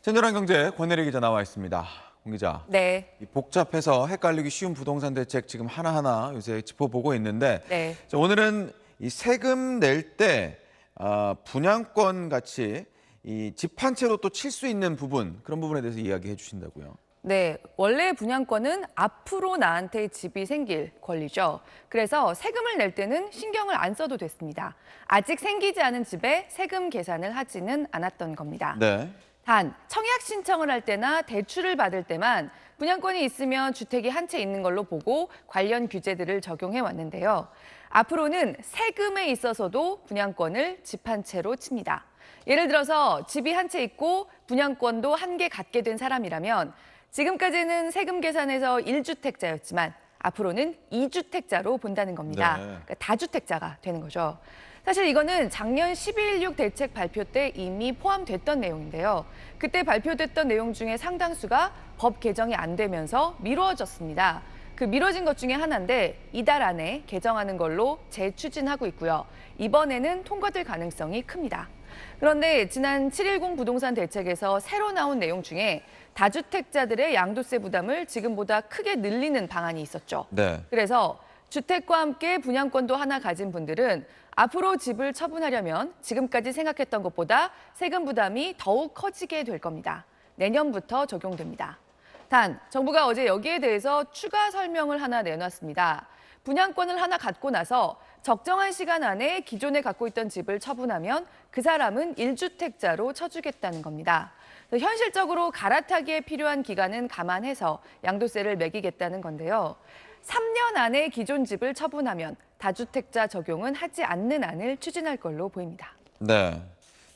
친절한 경제 권혜리 기자 나와 있습니다. 권 기자. 네. 이 복잡해서 헷갈리기 쉬운 부동산 대책 지금 하나하나 요새 짚어보고 있는데 네. 자, 오늘은 이 세금 낼 때 분양권 같이 이 집 한 채로 또 칠 수 있는 부분 그런 부분에 대해서 이야기해 주신다고요. 네. 원래 분양권은 앞으로 나한테 집이 생길 권리죠. 그래서 세금을 낼 때는 신경을 안 써도 됐습니다. 아직 생기지 않은 집에 세금 계산을 하지는 않았던 겁니다. 네. 단, 청약 신청을 할 때나 대출을 받을 때만 분양권이 있으면 주택이 한 채 있는 걸로 보고 관련 규제들을 적용해 왔는데요. 앞으로는 세금에 있어서도 분양권을 집 한 채로 칩니다. 예를 들어서 집이 한 채 있고 분양권도 한 개 갖게 된 사람이라면 지금까지는 세금 계산에서 1주택자였지만 앞으로는 2주택자로 본다는 겁니다. 네. 그러니까 다주택자가 되는 거죠. 사실 이거는 작년 12.16 대책 발표 때 이미 포함됐던 내용인데요. 그때 발표됐던 내용 중에 상당수가 법 개정이 안 되면서 미뤄졌습니다. 그 미뤄진 것 중에 하나인데 이달 안에 개정하는 걸로 재추진하고 있고요. 이번에는 통과될 가능성이 큽니다. 그런데 지난 7.10 부동산 대책에서 새로 나온 내용 중에 다주택자들의 양도세 부담을 지금보다 크게 늘리는 방안이 있었죠. 네. 그래서 주택과 함께 분양권도 하나 가진 분들은 앞으로 집을 처분하려면 지금까지 생각했던 것보다 세금 부담이 더욱 커지게 될 겁니다. 내년부터 적용됩니다. 단, 정부가 어제 여기에 대해서 추가 설명을 하나 내놨습니다. 분양권을 하나 갖고 나서 적정한 시간 안에 기존에 갖고 있던 집을 처분하면 그 사람은 1주택자로 쳐주겠다는 겁니다. 현실적으로 갈아타기에 필요한 기간은 감안해서 양도세를 매기겠다는 건데요. 3년 안에 기존 집을 처분하면 다주택자 적용은 하지 않는 안을 추진할 걸로 보입니다. 네.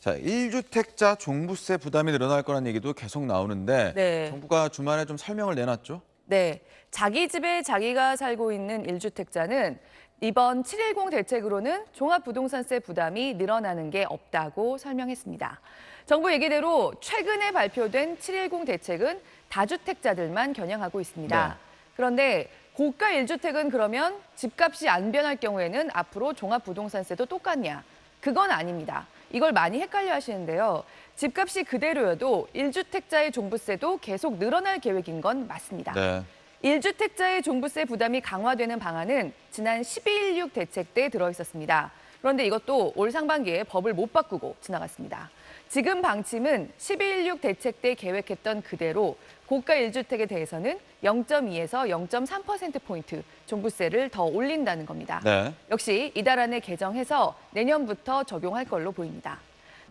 자, 1주택자 종부세 부담이 늘어날 거라는 얘기도 계속 나오는데 네. 정부가 주말에 좀 설명을 내놨죠? 네, 자기 집에 자기가 살고 있는 1주택자는 이번 7.10 대책으로는 종합부동산세 부담이 늘어나는 게 없다고 설명했습니다. 정부 얘기대로 최근에 발표된 7.10 대책은 다주택자들만 겨냥하고 있습니다. 네. 그런데 고가 1주택은 그러면 집값이 안 변할 경우에는 앞으로 종합부동산세도 똑같냐? 그건 아닙니다. 이걸 많이 헷갈려 하시는데요. 집값이 그대로여도 1주택자의 종부세도 계속 늘어날 계획인 건 맞습니다. 네. 1주택자의 종부세 부담이 강화되는 방안은 지난 12.16 대책 때 들어있었습니다. 그런데 이것도 올 상반기에 법을 못 바꾸고 지나갔습니다. 지금 방침은 12.16 대책 때 계획했던 그대로 고가 1주택에 대해서는 0.2에서 0.3%포인트 종부세를 더 올린다는 겁니다. 네. 역시 이달 안에 개정해서 내년부터 적용할 걸로 보입니다.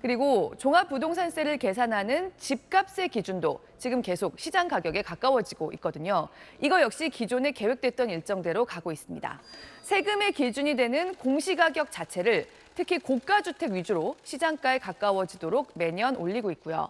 그리고 종합부동산세를 계산하는 집값의 기준도 지금 계속 시장 가격에 가까워지고 있거든요. 이거 역시 기존에 계획됐던 일정대로 가고 있습니다. 세금의 기준이 되는 공시가격 자체를 특히 고가주택 위주로 시장가에 가까워지도록 매년 올리고 있고요.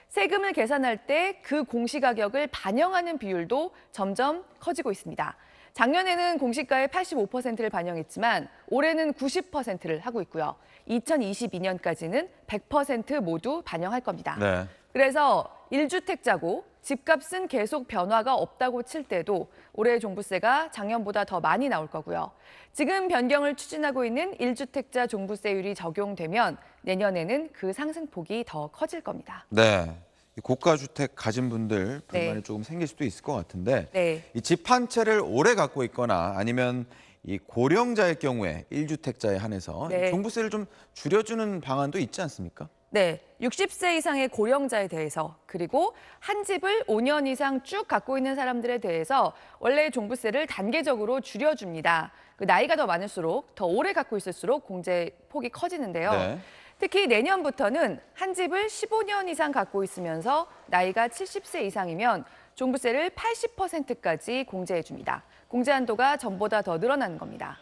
세금을 계산할 때 그 공시가격을 반영하는 비율도 점점 커지고 있습니다. 작년에는 공시가의 85%를 반영했지만 올해는 90%를 하고 있고요. 2022년까지는 100% 모두 반영할 겁니다. 네. 그래서 1주택자고 집값은 계속 변화가 없다고 칠 때도 올해 종부세가 작년보다 더 많이 나올 거고요. 지금 변경을 추진하고 있는 1주택자 종부세율이 적용되면 내년에는 그 상승폭이 더 커질 겁니다. 네. 이 고가 주택 가진 분들 불만이 네. 조금 생길 수도 있을 것 같은데 네. 이 집 한 채를 오래 갖고 있거나 아니면 이 고령자일 경우에 1주택자에 한해서 네. 종부세를 좀 줄여주는 방안도 있지 않습니까? 네, 60세 이상의 고령자에 대해서 그리고 한 집을 5년 이상 쭉 갖고 있는 사람들에 대해서 원래 종부세를 단계적으로 줄여줍니다. 그 나이가 더 많을수록 더 오래 갖고 있을수록 공제 폭이 커지는데요. 네. 특히 내년부터는 한 집을 15년 이상 갖고 있으면서 나이가 70세 이상이면 종부세를 80%까지 공제해줍니다. 공제 한도가 전보다 더 늘어나는 겁니다.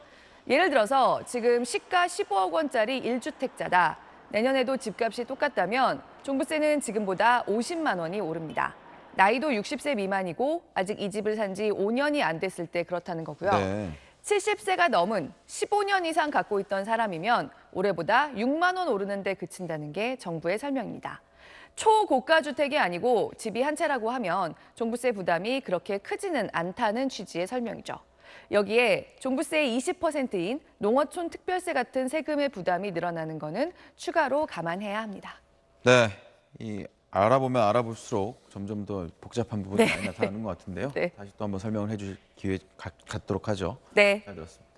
예를 들어서 지금 시가 15억 원짜리 1주택자다. 내년에도 집값이 똑같다면 종부세는 지금보다 50만 원이 오릅니다. 나이도 60세 미만이고 아직 이 집을 산 지 5년이 안 됐을 때 그렇다는 거고요. 네. 70세가 넘은 15년 이상 갖고 있던 사람이면 올해보다 6만 원 오르는 데 그친다는 게 정부의 설명입니다. 초고가 주택이 아니고 집이 한 채라고 하면 종부세 부담이 그렇게 크지는 않다는 취지의 설명이죠. 여기에 종부세의 20%인 농어촌 특별세 같은 세금의 부담이 늘어나는 거는 추가로 감안해야 합니다. 네. 이 알아보면 알아볼수록 점점 더 복잡한 부분이 네. 많이 나타나는 것 같은데요. 네. 다시 또 한번 설명을 해주실 기회 갖도록 하죠. 네. 잘 들었습니다.